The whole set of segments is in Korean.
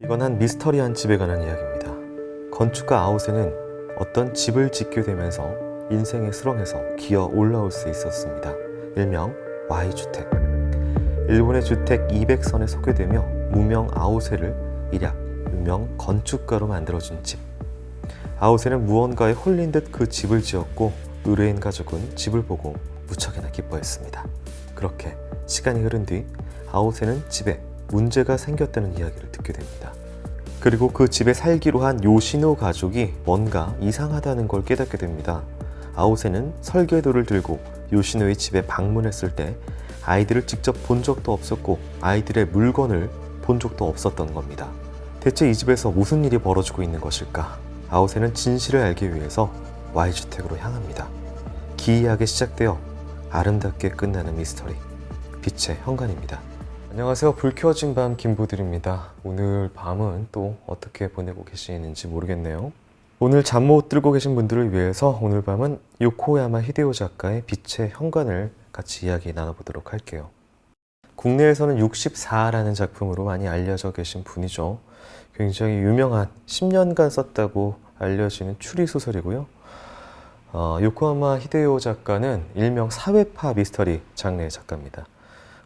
이건 한 미스터리한 집에 관한 이야기입니다. 건축가 아우세는 어떤 집을 짓게 되면서 인생의 수렁에서 기어 올라올 수 있었습니다. 일명 Y주택. 일본의 주택 200선에 소개되며 무명 아우세를 일약 유명 건축가로 만들어준 집. 아우세는 무언가에 홀린 듯 그 집을 지었고 의뢰인 가족은 집을 보고 무척이나 기뻐했습니다. 그렇게 시간이 흐른 뒤 아우세는 집에 문제가 생겼다는 이야기를 듣게 됩니다. 그리고 그 집에 살기로 한 요시노 가족이 뭔가 이상하다는 걸 깨닫게 됩니다. 아우세는 설계도를 들고 요시노의 집에 방문했을 때 아이들을 직접 본 적도 없었고 아이들의 물건을 본 적도 없었던 겁니다. 대체 이 집에서 무슨 일이 벌어지고 있는 것일까? 아우세는 진실을 알기 위해서 Y주택으로 향합니다. 기이하게 시작되어 아름답게 끝나는 미스터리, 빛의 현관입니다. 안녕하세요. 불 켜진 밤 김보들입니다. 오늘 밤은 또 어떻게 보내고 계시는지 모르겠네요. 오늘 잠 못 들고 계신 분들을 위해서 오늘 밤은 요코야마 히데오 작가의 빛의 현관을 같이 이야기 나눠보도록 할게요. 국내에서는 64라는 작품으로 많이 알려져 계신 분이죠. 굉장히 유명한 10년간 썼다고 알려지는 추리소설이고요. 요코야마 히데오 작가는 일명 사회파 미스터리 장르의 작가입니다.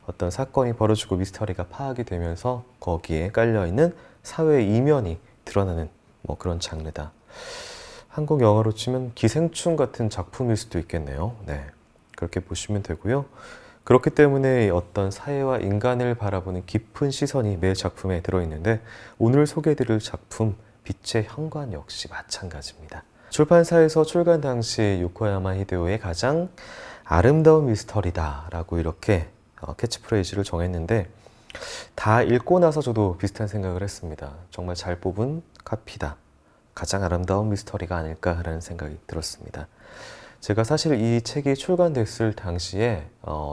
어떤 사건이 벌어지고 미스터리가 파악이 되면서 거기에 깔려있는 사회의 이면이 드러나는 그런 장르다. 한국 영화로 치면 기생충 같은 작품일 수도 있겠네요. 네, 그렇게 보시면 되고요. 그렇기 때문에 어떤 사회와 인간을 바라보는 깊은 시선이 매 작품에 들어있는데 오늘 소개해드릴 작품 빛의 현관 역시 마찬가지입니다. 출판사에서 출간 당시 요코야마 히데오의 가장 아름다운 미스터리다 라고 이렇게 캐치프레이즈를 정했는데 다 읽고 나서 저도 비슷한 생각을 했습니다. 정말 잘 뽑은 카피다. 가장 아름다운 미스터리가 아닐까라는 생각이 들었습니다. 제가 사실 이 책이 출간됐을 당시에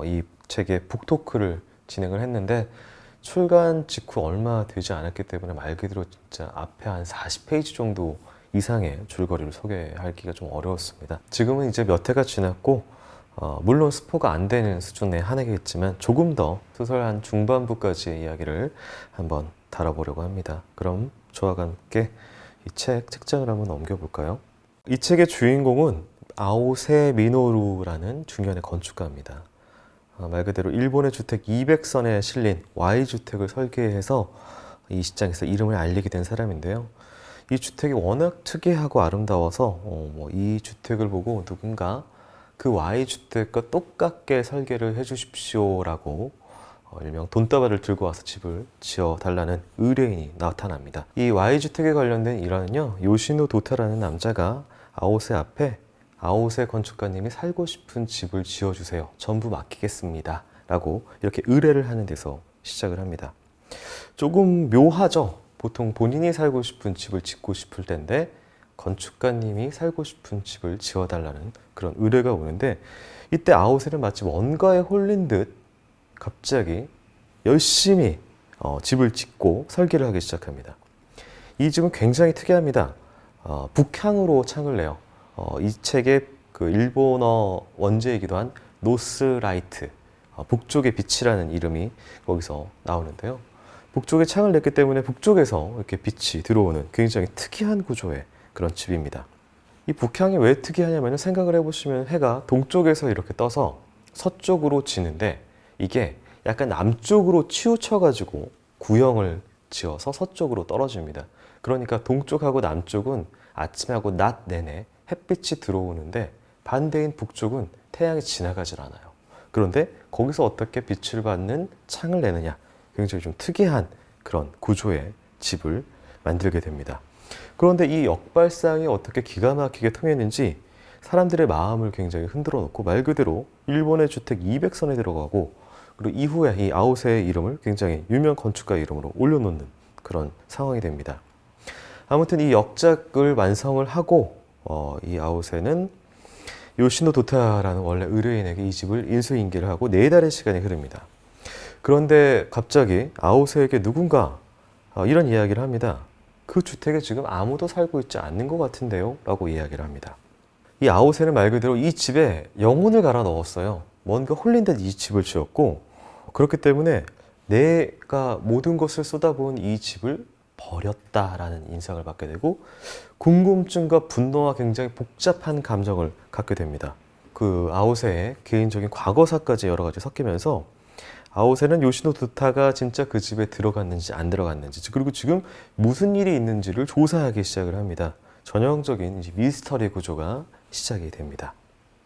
이 책의 북토크를 진행을 했는데 출간 직후 얼마 되지 않았기 때문에 말 그대로 진짜 앞에 한 40페이지 정도 이상의 줄거리를 소개하기가 좀 어려웠습니다. 지금은 이제 몇 해가 지났고 물론 스포가 안 되는 수준에 한하겠지만 조금 더 소설 한 중반부까지의 이야기를 한번 다뤄보려고 합니다. 그럼 저와 함께 이 책장을 한번 넘겨볼까요? 이 책의 주인공은 아오세 미노루라는 중년의 건축가입니다. 말 그대로 일본의 주택 200선에 실린 Y주택을 설계해서 이 시장에서 이름을 알리게 된 사람인데요. 이 주택이 워낙 특이하고 아름다워서 이 주택을 보고 누군가 그 Y주택과 똑같게 설계를 해주십시오 라고 일명 돈다발을 들고 와서 집을 지어달라는 의뢰인이 나타납니다. 이 Y주택에 관련된 일화는요, 요시노 도타라는 남자가 아오세 앞에 아오세 건축가님이 살고 싶은 집을 지어주세요. 전부 맡기겠습니다. 라고 이렇게 의뢰를 하는 데서 시작을 합니다. 조금 묘하죠? 보통 본인이 살고 싶은 집을 짓고 싶을 텐데 건축가님이 살고 싶은 집을 지어달라는 그런 의뢰가 오는데 이때 아오세는 마치 뭔가에 홀린 듯 갑자기 열심히 집을 짓고 설계를 하기 시작합니다. 이 집은 굉장히 특이합니다. 북향으로 창을 내요. 이 책의 그 일본어 원제이기도 한 노스라이트, 북쪽의 빛이라는 이름이 거기서 나오는데요. 북쪽에 창을 냈기 때문에 북쪽에서 이렇게 빛이 들어오는 굉장히 특이한 구조의 그런 집입니다. 이 북향이 왜 특이하냐면 생각을 해보시면 해가 동쪽에서 이렇게 떠서 서쪽으로 지는데 이게 약간 남쪽으로 치우쳐가지고 구형을 지어서 서쪽으로 떨어집니다. 그러니까 동쪽하고 남쪽은 아침하고 낮 내내 햇빛이 들어오는데 반대인 북쪽은 태양이 지나가질 않아요. 그런데 거기서 어떻게 빛을 받는 창을 내느냐, 굉장히 좀 특이한 그런 구조의 집을 만들게 됩니다. 그런데 이 역발상이 어떻게 기가 막히게 통했는지 사람들의 마음을 굉장히 흔들어 놓고 말 그대로 일본의 주택 200선에 들어가고 그리고 이후에 이 아오세의 이름을 굉장히 유명 건축가 이름으로 올려놓는 그런 상황이 됩니다. 아무튼 이 역작을 완성을 하고 이 아오세는 요시노 도타라는 원래 의뢰인에게 이 집을 인수인계를 하고 4달의 시간이 흐릅니다. 그런데 갑자기 아오세에게 누군가 이런 이야기를 합니다. 그 주택에 지금 아무도 살고 있지 않는 것 같은데요? 라고 이야기를 합니다. 이 아오세는 말 그대로 이 집에 영혼을 갈아 넣었어요. 뭔가 홀린 듯 이 집을 지었고 그렇기 때문에 내가 모든 것을 쏟아부은 이 집을 버렸다라는 인상을 받게 되고 궁금증과 분노와 굉장히 복잡한 감정을 갖게 됩니다. 그 아오세의 개인적인 과거사까지 여러 가지 섞이면서 아오세는 요시노 도타가 진짜 그 집에 들어갔는지 안 들어갔는지, 그리고 지금 무슨 일이 있는지를 조사하기 시작을 합니다. 전형적인 이제 미스터리 구조가 시작이 됩니다.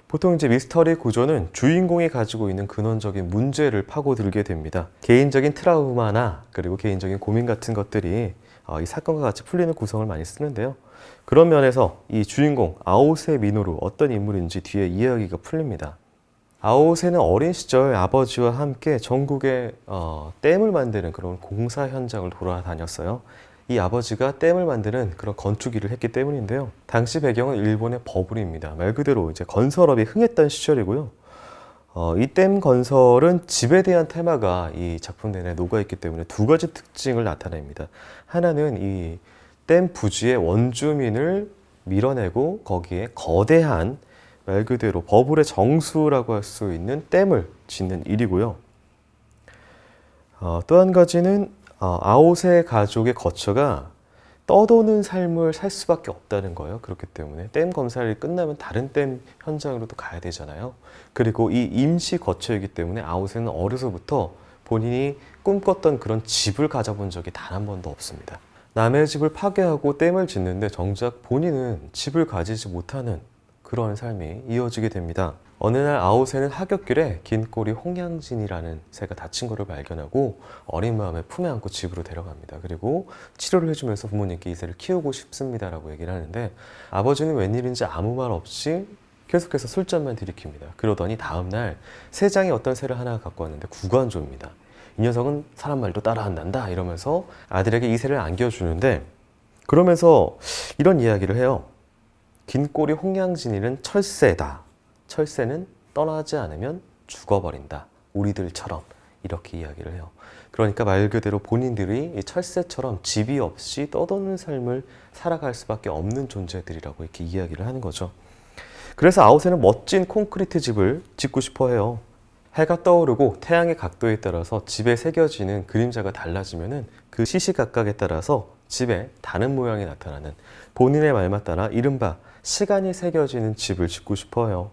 보통 이제 미스터리 구조는 주인공이 가지고 있는 근원적인 문제를 파고들게 됩니다. 개인적인 트라우마나 그리고 개인적인 고민 같은 것들이 이 사건과 같이 풀리는 구성을 많이 쓰는데요. 그런 면에서 이 주인공 아오세 미노루 어떤 인물인지 뒤에 이야기가 풀립니다. 아오세는 어린 시절 아버지와 함께 전국에 댐을 만드는 그런 공사 현장을 돌아다녔어요. 이 아버지가 댐을 만드는 그런 건축 일을 했기 때문인데요. 당시 배경은 일본의 버블입니다. 말 그대로 이제 건설업이 흥했던 시절이고요. 이 댐 건설은 집에 대한 테마가 이 작품 내내 녹아있기 때문에 두 가지 특징을 나타냅니다. 하나는 이 댐 부지의 원주민을 밀어내고 거기에 거대한 말 그대로 버블의 정수라고 할 수 있는 댐을 짓는 일이고요. 또 한 가지는 아오세 가족의 거처가 떠도는 삶을 살 수밖에 없다는 거예요. 그렇기 때문에 댐 검사를 끝나면 다른 댐 현장으로 또 가야 되잖아요. 그리고 이 임시 거처이기 때문에 아오세는 어려서부터 본인이 꿈꿨던 그런 집을 가져본 적이 단 한 번도 없습니다. 남의 집을 파괴하고 댐을 짓는데 정작 본인은 집을 가지지 못하는 그런 삶이 이어지게 됩니다. 어느 날 아오세는 하굣길에 긴 꼬리 홍양진이라는 새가 다친 것을 발견하고 어린 마음에 품에 안고 집으로 데려갑니다. 그리고 치료를 해주면서 부모님께 이 새를 키우고 싶습니다라고 얘기를 하는데 아버지는 웬일인지 아무 말 없이 계속해서 술잔만 들이킵니다. 그러더니 다음날 새장이 어떤 새를 하나 갖고 왔는데 구관조입니다. 이 녀석은 사람 말도 따라한단다 이러면서 아들에게 이 새를 안겨주는데 그러면서 이런 이야기를 해요. 긴 꼬리 홍양진이는 철새다. 철새는 떠나지 않으면 죽어버린다. 우리들처럼 이렇게 이야기를 해요. 그러니까 말 그대로 본인들이 이 철새처럼 집이 없이 떠도는 삶을 살아갈 수밖에 없는 존재들이라고 이렇게 이야기를 하는 거죠. 그래서 아오세는 멋진 콘크리트 집을 짓고 싶어 해요. 해가 떠오르고 태양의 각도에 따라서 집에 새겨지는 그림자가 달라지면은 그 시시각각에 따라서 집에 다른 모양이 나타나는 본인의 말만 따라 이른바 시간이 새겨지는 집을 짓고 싶어 해요.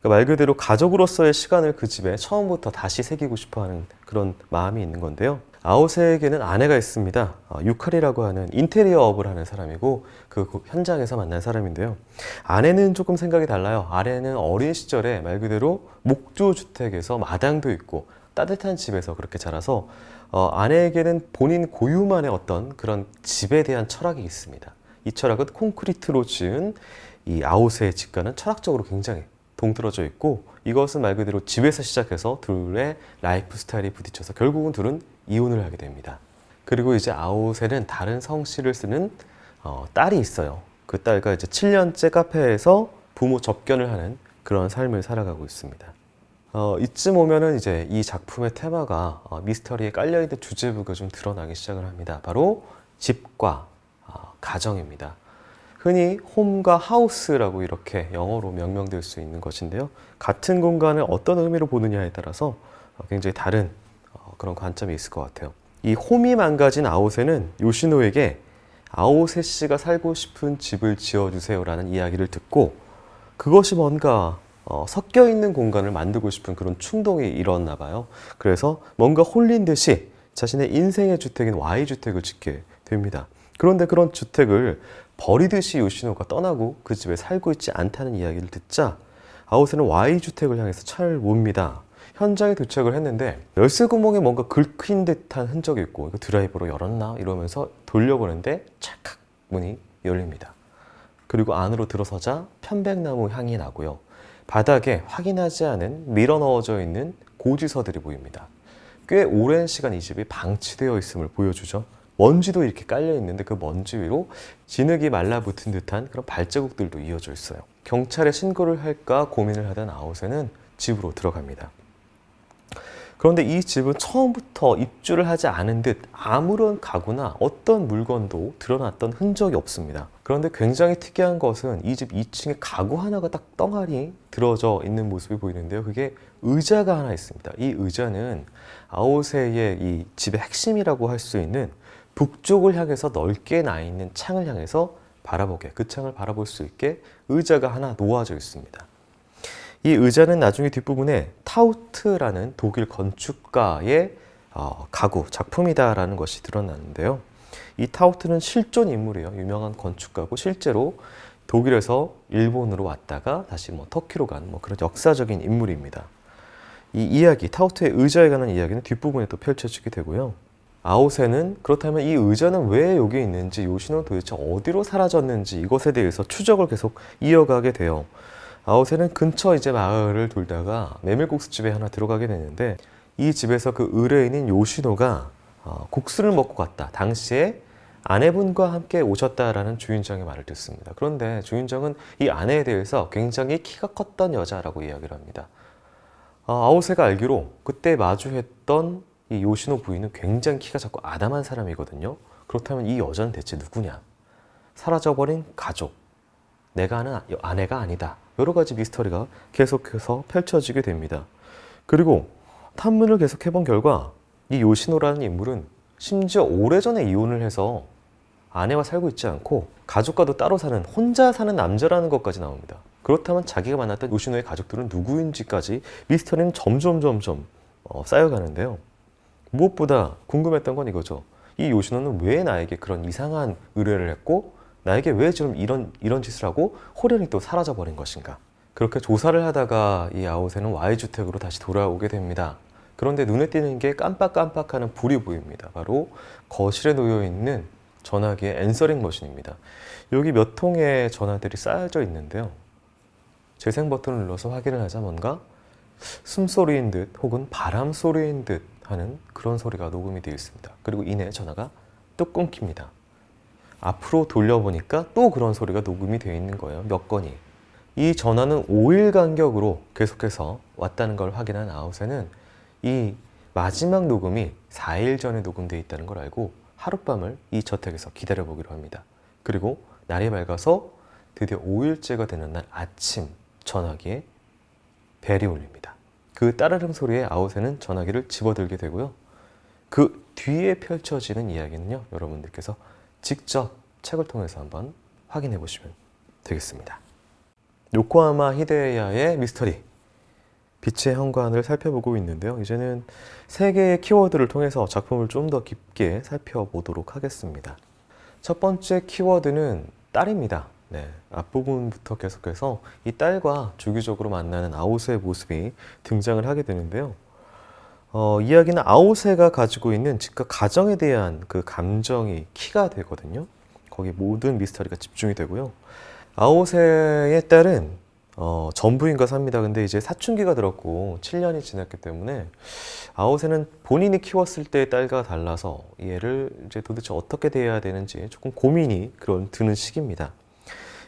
그러니까 말 그대로 가족으로서의 시간을 그 집에 처음부터 다시 새기고 싶어 하는 그런 마음이 있는 건데요. 아오세에게는 아내가 있습니다. 유카리라고 하는 인테리어 업을 하는 사람이고 그 현장에서 만난 사람인데요. 아내는 조금 생각이 달라요. 아내는 어린 시절에 말 그대로 목조주택에서 마당도 있고 따뜻한 집에서 그렇게 자라서 아내에게는 본인 고유만의 어떤 그런 집에 대한 철학이 있습니다. 이 철학은 콘크리트로 지은 이 아오세의 집과는 철학적으로 굉장히 동떨어져 있고 이것은 말 그대로 집에서 시작해서 둘의 라이프 스타일이 부딪혀서 결국은 둘은 이혼을 하게 됩니다. 그리고 이제 아오세는 다른 성씨를 쓰는 딸이 있어요. 그 딸과 이제 7년째 카페에서 부모 접견을 하는 그런 삶을 살아가고 있습니다. 이쯤 오면은 이제 이 작품의 테마가 미스터리에 깔려있는 주제부가 좀 드러나기 시작을 합니다. 바로 집과 가정입니다. 흔히 홈과 하우스라고 이렇게 영어로 명명될 수 있는 것인데요. 같은 공간을 어떤 의미로 보느냐에 따라서 굉장히 다른 그런 관점이 있을 것 같아요. 이 홈이 망가진 아오세는 요시노에게 아오세 씨가 살고 싶은 집을 지어주세요라는 이야기를 듣고 그것이 뭔가 섞여 있는 공간을 만들고 싶은 그런 충동이 일어났나 봐요. 그래서 뭔가 홀린 듯이 자신의 인생의 주택인 Y주택을 짓게 됩니다. 그런데 그런 주택을 버리듯이 요시노가 떠나고 그 집에 살고 있지 않다는 이야기를 듣자 아오세는 Y주택을 향해서 차를 몹니다. 현장에 도착을 했는데 열쇠 구멍에 뭔가 긁힌 듯한 흔적이 있고 이거 드라이버로 열었나? 이러면서 돌려보는데 찰칵 문이 열립니다. 그리고 안으로 들어서자 편백나무 향이 나고요. 바닥에 확인하지 않은 밀어 넣어져 있는 고지서들이 보입니다. 꽤 오랜 시간 이 집이 방치되어 있음을 보여주죠. 먼지도 이렇게 깔려 있는데 그 먼지 위로 진흙이 말라붙은 듯한 그런 발자국들도 이어져 있어요. 경찰에 신고를 할까 고민을 하던 아오세는 집으로 들어갑니다. 그런데 이 집은 처음부터 입주를 하지 않은 듯 아무런 가구나 어떤 물건도 드러났던 흔적이 없습니다. 그런데 굉장히 특이한 것은 이 집 2층에 가구 하나가 딱 덩아리 들어져 있는 모습이 보이는데요. 그게 의자가 하나 있습니다. 이 의자는 아오세의 이 집의 핵심이라고 할 수 있는 북쪽을 향해서 넓게 나 있는 창을 향해서 바라보게, 그 창을 바라볼 수 있게 의자가 하나 놓아져 있습니다. 이 의자는 나중에 뒷부분에 타우트라는 독일 건축가의 가구, 작품이다라는 것이 드러나는데요. 이 타우트는 실존 인물이에요. 유명한 건축가고 실제로 독일에서 일본으로 왔다가 다시 터키로 간 그런 역사적인 인물입니다. 이 이야기, 타우트의 의자에 관한 이야기는 뒷부분에 또 펼쳐지게 되고요. 아오세는 그렇다면 이 의자는 왜 여기 있는지, 요시노는 도대체 어디로 사라졌는지 이것에 대해서 추적을 계속 이어가게 돼요. 아오세는 근처 이제 마을을 돌다가 메밀국수집에 하나 들어가게 되는데, 이 집에서 그 의뢰인인 요시노가 국수를 먹고 갔다. 당시에 아내분과 함께 오셨다라는 주인장의 말을 듣습니다. 그런데 주인장은 이 아내에 대해서 굉장히 키가 컸던 여자라고 이야기를 합니다. 아오세가 알기로 그때 마주했던 이 요시노 부인은 굉장히 키가 작고 아담한 사람이거든요. 그렇다면 이 여자는 대체 누구냐? 사라져버린 가족, 내가 아는 아내가 아니다. 여러 가지 미스터리가 계속해서 펼쳐지게 됩니다. 그리고 탐문을 계속 해본 결과 이 요시노라는 인물은 심지어 오래전에 이혼을 해서 아내와 살고 있지 않고 가족과도 따로 사는, 혼자 사는 남자라는 것까지 나옵니다. 그렇다면 자기가 만났던 요시노의 가족들은 누구인지까지 미스터리는 점점 쌓여가는데요. 무엇보다 궁금했던 건 이거죠. 이 요시노는 왜 나에게 그런 이상한 의뢰를 했고 나에게 왜 지금 이런 짓을 하고 호련히 또 사라져버린 것인가. 그렇게 조사를 하다가 이 아오세는 Y주택으로 다시 돌아오게 됩니다. 그런데 눈에 띄는 게 깜빡깜빡하는 불이 보입니다. 바로 거실에 놓여있는 전화기의 앤서링 머신입니다. 여기 몇 통의 전화들이 쌓여져 있는데요. 재생 버튼을 눌러서 확인을 하자 뭔가 숨소리인 듯 혹은 바람 소리인 듯 하는 그런 소리가 녹음이 되어 있습니다. 그리고 이내 전화가 뚝 끊깁니다. 앞으로 돌려보니까 또 그런 소리가 녹음이 되어 있는 거예요. 몇 건이. 이 전화는 5일 간격으로 계속해서 왔다는 걸 확인한 아우세는 이 마지막 녹음이 4일 전에 녹음되어 있다는 걸 알고 하룻밤을 이 저택에서 기다려보기로 합니다. 그리고 날이 밝아서 드디어 5일째가 되는 날 아침 전화기에 벨이 울립니다. 그 따르릉 소리에 아우세는 전화기를 집어들게 되고요. 그 뒤에 펼쳐지는 이야기는요, 여러분들께서 직접 책을 통해서 한번 확인해 보시면 되겠습니다. 요코하마 히데야의 미스터리, 빛의 현관을 살펴보고 있는데요. 이제는 세 개의 키워드를 통해서 작품을 좀 더 깊게 살펴보도록 하겠습니다. 첫 번째 키워드는 딸입니다. 앞부분부터 계속해서 이 딸과 주기적으로 만나는 아오세의 모습이 등장을 하게 되는데요. 이야기는 아오세가 가지고 있는 집과 가정에 대한 그 감정이 키가 되거든요. 거기 모든 미스터리가 집중이 되고요. 아오세의 딸은 전부인과 삽니다. 근데 이제 사춘기가 들었고 7년이 지났기 때문에 아오세는 본인이 키웠을 때의 딸과 달라서 얘를 이제 도대체 어떻게 대해야 되는지 조금 고민이 드는 시기입니다.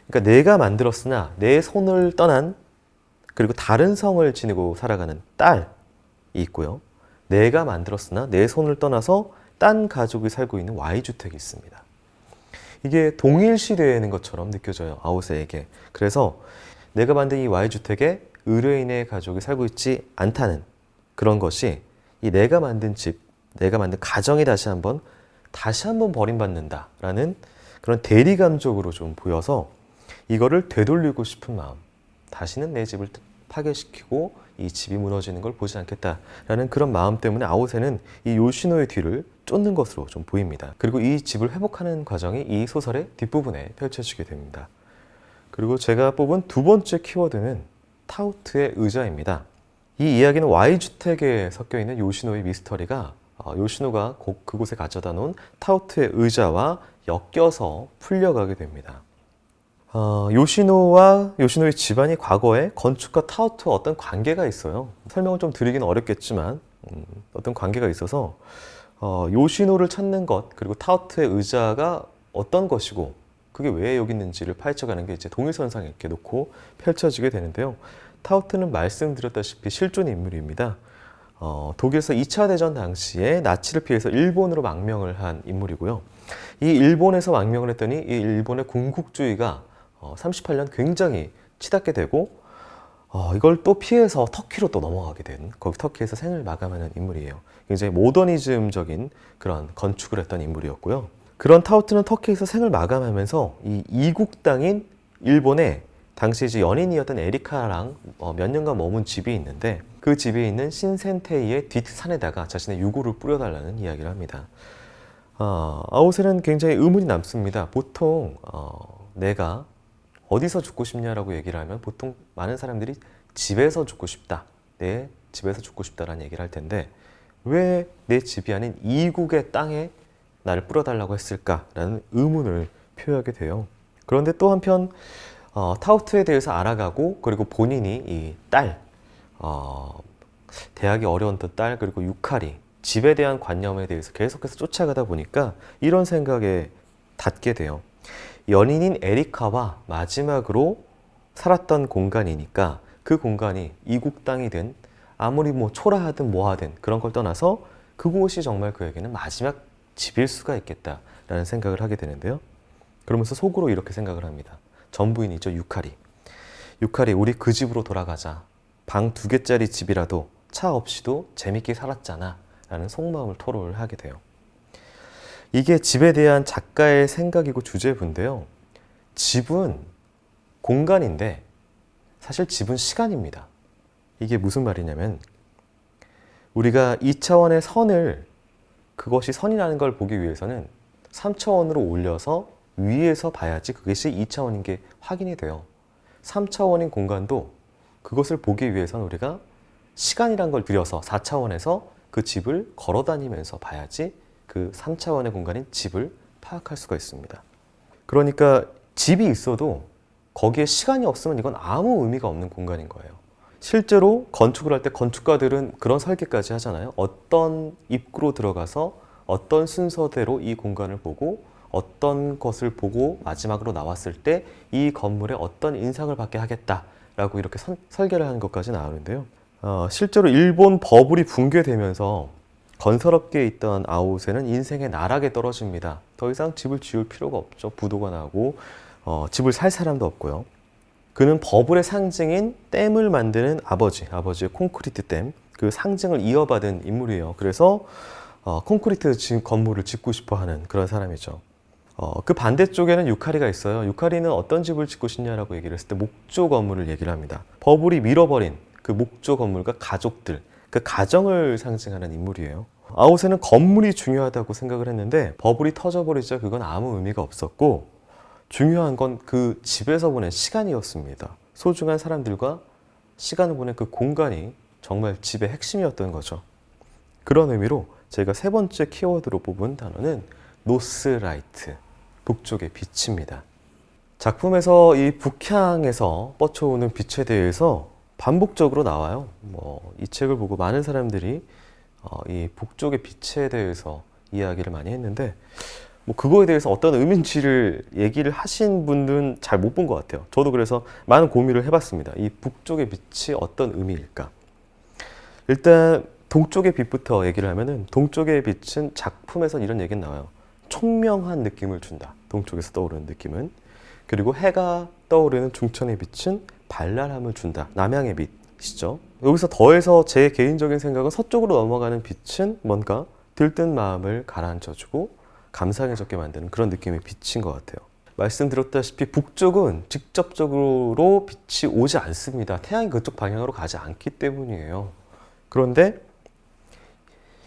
그러니까 내가 만들었으나 내 손을 떠난, 그리고 다른 성을 지니고 살아가는 딸이 있고요. 내가 만들었으나 내 손을 떠나서 딴 가족이 살고 있는 Y주택이 있습니다. 이게 동일시되는 것처럼 느껴져요, 아오세에게. 그래서 내가 만든 이 Y주택에 의뢰인의 가족이 살고 있지 않다는 그런 것이 이 내가 만든 집, 내가 만든 가정이 다시 한번 버림받는다라는 그런 대리감적으로 좀 보여서 이거를 되돌리고 싶은 마음, 다시는 내 집을 파괴시키고 이 집이 무너지는 걸 보지 않겠다라는 그런 마음 때문에 아오세는 이 요시노의 뒤를 쫓는 것으로 좀 보입니다. 그리고 이 집을 회복하는 과정이 이 소설의 뒷부분에 펼쳐지게 됩니다. 그리고 제가 뽑은 두 번째 키워드는 타우트의 의자입니다. 이 이야기는 Y주택에 섞여 있는 요시노의 미스터리가 요시노가 그곳에 가져다 놓은 타우트의 의자와 엮여서 풀려가게 됩니다. 요시노와 요시노의 집안이 과거에 건축가 타우트와 어떤 관계가 있어요. 설명을 좀 드리긴 어렵겠지만 어떤 관계가 있어서 요시노를 찾는 것, 그리고 타우트의 의자가 어떤 것이고 그게 왜 여기 있는지를 파헤쳐가는 게 이제 동일선상에 이렇게 놓고 펼쳐지게 되는데요. 타우트는 말씀드렸다시피 실존 인물입니다. 독일에서 2차 대전 당시에 나치를 피해서 일본으로 망명을 한 인물이고요. 이 일본에서 망명을 했더니 이 일본의 군국주의가 38년 굉장히 치닫게 되고 이걸 또 피해서 터키로 또 넘어가게 된, 거기 터키에서 생을 마감하는 인물이에요. 굉장히 모더니즘적인 그런 건축을 했던 인물이었고요. 그런 타우트는 터키에서 생을 마감하면서 이 이국 땅인 일본에 당시 이제 연인이었던 에리카랑 몇 년간 머문 집이 있는데, 그 집에 있는 신센테이의 뒷산에다가 자신의 유골을 뿌려달라는 이야기를 합니다. 아오세는 굉장히 의문이 남습니다. 보통 내가 어디서 죽고 싶냐라고 얘기를 하면 보통 많은 사람들이 집에서 죽고 싶다, 내 집에서 죽고 싶다라는 얘기를 할 텐데, 왜 내 집이 아닌 이국의 땅에 나를 뿌려달라고 했을까라는 의문을 표하게 돼요. 그런데 또 한편 타우트에 대해서 알아가고, 그리고 본인이 이 딸, 대학이 어려웠던 딸, 그리고 유카리, 집에 대한 관념에 대해서 계속해서 쫓아가다 보니까 이런 생각에 닿게 돼요. 연인인 에리카와 마지막으로 살았던 공간이니까 그 공간이 이국 땅이든 아무리 뭐 초라하든 뭐하든 그런 걸 떠나서 그곳이 정말 그에게는 마지막 집일 수가 있겠다라는 생각을 하게 되는데요. 그러면서 속으로 이렇게 생각을 합니다. 전 부인이죠, 유카리. 유카리, 우리 그 집으로 돌아가자. 방 2개짜리 집이라도 차 없이도 재밌게 살았잖아 라는 속마음을 토로를 하게 돼요. 이게 집에 대한 작가의 생각이고 주제부인데요. 집은 공간인데 사실 집은 시간입니다. 이게 무슨 말이냐면, 우리가 2차원의 선을, 그것이 선이라는 걸 보기 위해서는 3차원으로 올려서 위에서 봐야지 그것이 2차원인 게 확인이 돼요. 3차원인 공간도 그것을 보기 위해서는 우리가 시간이란 걸 들여서 4차원에서 그 집을 걸어 다니면서 봐야지 그 3차원의 공간인 집을 파악할 수가 있습니다. 그러니까 집이 있어도 거기에 시간이 없으면 이건 아무 의미가 없는 공간인 거예요. 실제로 건축을 할 때 건축가들은 그런 설계까지 하잖아요. 어떤 입구로 들어가서 어떤 순서대로 이 공간을 보고 어떤 것을 보고 마지막으로 나왔을 때 이 건물에 어떤 인상을 받게 하겠다라고 이렇게 설계를 하는 것까지 나오는데요. 실제로 일본 버블이 붕괴되면서 건설업계에 있던 아오세는 인생의 나락에 떨어집니다. 더 이상 집을 지을 필요가 없죠. 부도가 나고 집을 살 사람도 없고요. 그는 버블의 상징인 댐을 만드는 아버지의 콘크리트 댐, 그 상징을 이어받은 인물이에요. 그래서 콘크리트 건물을 짓고 싶어 하는 그런 사람이죠. 그 반대쪽에는 유카리가 있어요. 유카리는 어떤 집을 짓고 싶냐라고 얘기를 했을 때 목조 건물을 얘기를 합니다. 버블이 밀어버린 그 목조 건물과 가족들, 그 가정을 상징하는 인물이에요. 아오세는 건물이 중요하다고 생각을 했는데 버블이 터져버리자 그건 아무 의미가 없었고, 중요한 건 그 집에서 보낸 시간이었습니다. 소중한 사람들과 시간을 보낸 그 공간이 정말 집의 핵심이었던 거죠. 그런 의미로 제가 3번째 키워드로 뽑은 단어는 노스라이트, 북쪽의 빛입니다. 작품에서 이 북향에서 뻗쳐오는 빛에 대해서 반복적으로 나와요. 이 책을 보고 많은 사람들이 이 북쪽의 빛에 대해서 이야기를 많이 했는데, 그거에 대해서 어떤 의미인지를 얘기를 하신 분들은 잘 못 본 것 같아요. 저도 그래서 많은 고민을 해봤습니다. 이 북쪽의 빛이 어떤 의미일까? 일단 동쪽의 빛부터 얘기를 하면은, 동쪽의 빛은 작품에서 이런 얘기는 나와요. 총명한 느낌을 준다. 동쪽에서 떠오르는 느낌은. 그리고 해가 떠오르는 중천의 빛은 발랄함을 준다. 남양의 빛이죠. 여기서 더해서 제 개인적인 생각은 서쪽으로 넘어가는 빛은 뭔가 들뜬 마음을 가라앉혀주고 감상해졌게 만드는 그런 느낌의 빛인 것 같아요. 말씀드렸다시피 북쪽은 직접적으로 빛이 오지 않습니다. 태양이 그쪽 방향으로 가지 않기 때문이에요. 그런데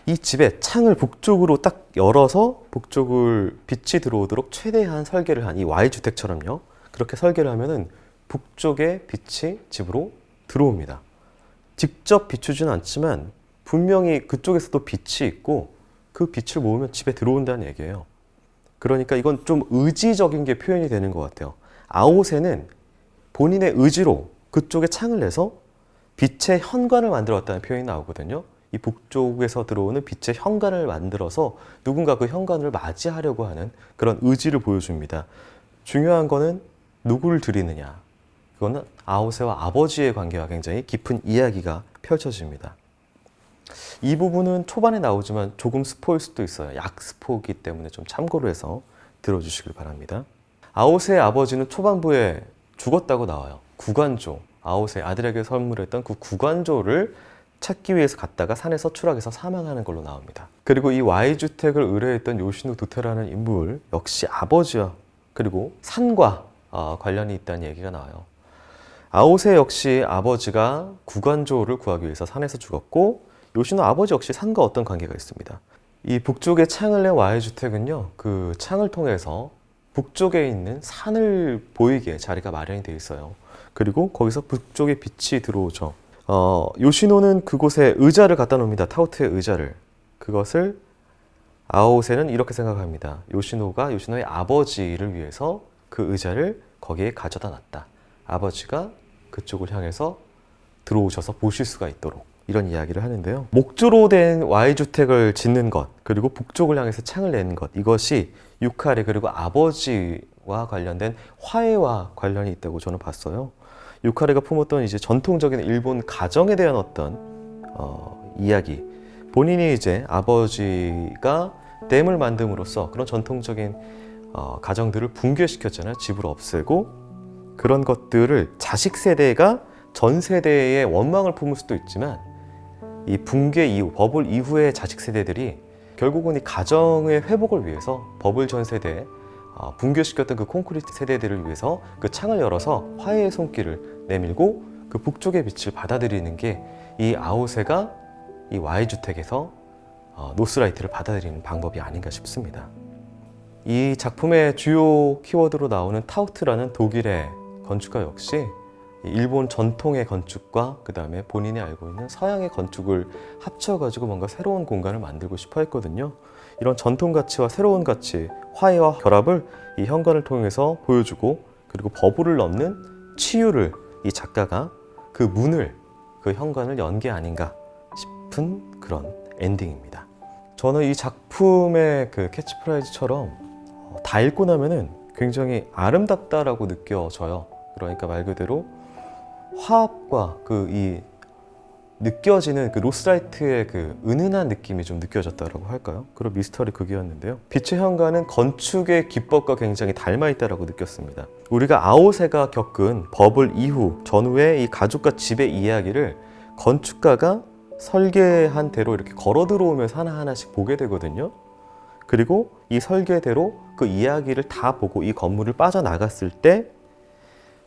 이 집에 창을 북쪽으로 딱 열어서 북쪽을 빛이 들어오도록 최대한 설계를 한 이 Y주택처럼요. 그렇게 설계를 하면은 북쪽의 빛이 집으로 들어옵니다. 직접 비추지는 않지만 분명히 그쪽에서도 빛이 있고 그 빛을 모으면 집에 들어온다는 얘기예요. 그러니까 이건 좀 의지적인 게 표현이 되는 것 같아요. 아오세는 본인의 의지로 그쪽에 창을 내서 빛의 현관을 만들었다는 표현이 나오거든요. 이 북쪽에서 들어오는 빛의 현관을 만들어서 누군가 그 현관을 맞이하려고 하는 그런 의지를 보여줍니다. 중요한 거는 누구를 드리느냐. 그거는 아오세와 아버지의 관계와 굉장히 깊은 이야기가 펼쳐집니다. 이 부분은 초반에 나오지만 조금 스포일 수도 있어요. 약 스포이기 때문에 좀 참고로 해서 들어주시길 바랍니다. 아오세의 아버지는 초반부에 죽었다고 나와요. 구관조. 아웃의 아들에게 선물했던 그 구간조를 찾기 위해서 갔다가 산에서 추락해서 사망하는 걸로 나옵니다. 그리고 이 Y주택을 의뢰했던 요시노 도테라는 인물 역시 아버지와 그리고 산과 관련이 있다는 얘기가 나와요. 아오세 역시 아버지가 구간조를 구하기 위해서 산에서 죽었고 요시노 아버지 역시 산과 어떤 관계가 있습니다. 이 북쪽에 창을 낸 Y주택은요, 그 창을 통해서 북쪽에 있는 산을 보이게 자리가 마련이 되어 있어요. 그리고 거기서 북쪽에 빛이 들어오죠. 요시노는 그곳에 의자를 갖다 놓습니다. 타우트의 의자를. 그것을 아오세는 이렇게 생각합니다. 요시노의 아버지를 위해서 그 의자를 거기에 가져다 놨다. 아버지가 그쪽을 향해서 들어오셔서 보실 수가 있도록, 이런 이야기를 하는데요. 목조로 된 Y주택을 짓는 것, 그리고 북쪽을 향해서 창을 내는 것, 이것이 유카레 그리고 아버지와 관련된 화해와 관련이 있다고 저는 봤어요. 유카레가 품었던 이제 전통적인 일본 가정에 대한 어떤 이야기, 본인이 이제 아버지가 댐을 만듦으로써 그런 전통적인 가정들을 붕괴시켰잖아요. 집을 없애고. 그런 것들을 자식 세대가 전 세대의 원망을 품을 수도 있지만, 이 붕괴 이후, 버블 이후의 자식 세대들이 결국은 이 가정의 회복을 위해서 버블 전 세대에 붕괴시켰던 그 콘크리트 세대들을 위해서 그 창을 열어서 화해의 손길을 내밀고 그 북쪽의 빛을 받아들이는 게 이 아오세가 이 Y주택에서 노스라이트를 받아들이는 방법이 아닌가 싶습니다. 이 작품의 주요 키워드로 나오는 타우트라는 독일의 건축가 역시 일본 전통의 건축과 그 다음에 본인이 알고 있는 서양의 건축을 합쳐가지고 뭔가 새로운 공간을 만들고 싶어 했거든요. 이런 전통 가치와 새로운 가치, 화해와 결합을 이 현관을 통해서 보여주고, 그리고 버블을 넘는 치유를 이 작가가 그 문을, 그 현관을 연 게 아닌가 싶은 그런 엔딩입니다. 저는 이 작품의 그 캐치프라이즈처럼 다 읽고 나면은 굉장히 아름답다라고 느껴져요. 그러니까 말 그대로 화합과 그 이 느껴지는 그 로스라이트의 그 은은한 느낌이 좀 느껴졌다라고 할까요? 그런 미스터리 극이었는데요. 빛의 현관은 건축의 기법과 굉장히 닮아 있다라고 느꼈습니다. 우리가 아오세가 겪은 버블 이후 전후의 이 가족과 집의 이야기를 건축가가 설계한 대로 이렇게 걸어 들어오면서 하나하나씩 보게 되거든요. 그리고 이 설계대로 그 이야기를 다 보고 이 건물을 빠져나갔을 때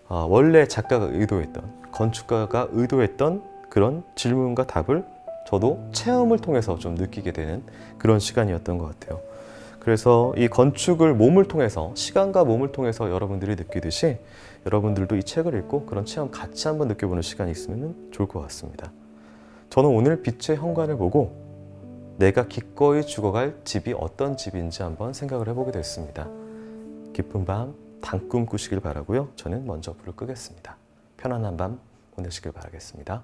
원래 작가가 의도했던, 건축가가 의도했던 그런 질문과 답을 저도 체험을 통해서 좀 느끼게 되는 그런 시간이었던 것 같아요. 그래서 이 건축을 몸을 통해서, 시간과 몸을 통해서 여러분들이 느끼듯이 여러분들도 이 책을 읽고 그런 체험 같이 한번 느껴보는 시간이 있으면 좋을 것 같습니다. 저는 오늘 빛의 현관을 보고 내가 기꺼이 죽어갈 집이 어떤 집인지 한번 생각을 해보게 됐습니다. 깊은 밤 단꿈 꾸시길 바라고요. 저는 먼저 불을 끄겠습니다. 편안한 밤 보내시길 바라겠습니다.